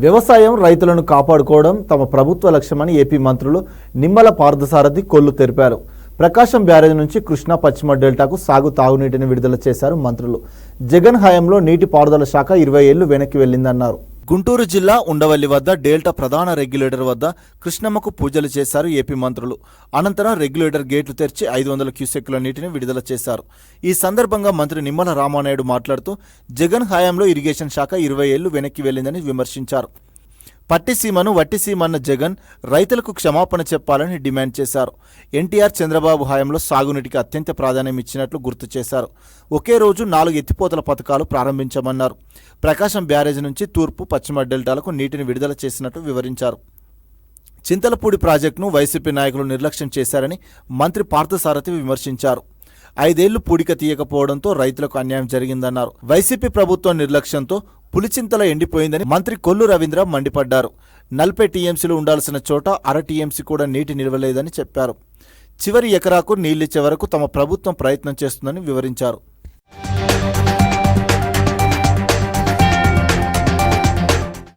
వ్యవసాయం రైతులను కాపాడుకోవడం తమ ప్రభుత్వ లక్ష్యమని ఏపీ మంత్రులు నిమ్మల పార్థసారథి కొల్లు తెలిపారు. ప్రకాశం బ్యారేజ్ నుంచి కృష్ణా పశ్చిమ డెల్టాకు తాగునీటిని విడుదల చేశారు మంత్రులు. జగన్ హయాంలో నీటి పారుదల శాఖ 20 ఏళ్లు వెనక్కి వెళ్లిందన్నారు. గుంటూరు జిల్లా ఉండవల్లి వద్ద డెల్టా ప్రధాన రెగ్యులేటర్ వద్ద కృష్ణమ్మకు పూజలు చేశారు ఏపీ మంత్రులు. అనంతరం రెగ్యులేటర్ గేట్లు తెరిచి 500 క్యూసెక్కుల నీటిని విడుదల చేశారు. ఈ సందర్భంగా మంత్రి నిమ్మల రామానాయుడు మాట్లాడుతూ జగన్ హయాంలో ఇరిగేషన్ శాఖ 20 ఏళ్లు వెనక్కి వెళ్లిందని విమర్శించారు. పట్టిసీమను వట్టిసీమన్న జగన్ రైతులకు క్షమాపణ చెప్పాలని డిమాండ్ చేశారు. ఎన్టీఆర్ చంద్రబాబు హయాంలో సాగునీటికి అత్యంత ప్రాధాన్యం ఇచ్చినట్లు గుర్తు చేశారు. ఒకే రోజు 4 ఎత్తిపోతల పథకాలు ప్రారంభించామన్నారు. ప్రకాశం బ్యారేజ్ నుంచి తూర్పు పశ్చిమ డెల్టాలకు నీటిని విడుదల చేసినట్టు వివరించారు. చింతలపూడి ప్రాజెక్టును వైసీపీ నాయకులు నిర్లక్ష్యం చేశారని మంత్రి పార్థసారథి విమర్శించారు. 5 ఏళ్లు పూడిక తీయకపోవడంతో రైతులకు అన్యాయం జరిగిందన్నారు. వైసీపీ ప్రభుత్వం నిర్లక్ష్యంతో పులిచింతల ఎండిపోయిందని మంత్రి కొల్లు రవీంద్ర మండిపడ్డారు. 40 టీఎంసీలు ఉండాల్సిన చోట 1/2 టీఎంసీ కూడా నీటి నిల్వలేదని చెప్పారు. చివరి ఎకరాకు నీళ్లిచ్చే వరకు తమ ప్రభుత్వం ప్రయత్నం చేస్తుందని వివరించారు.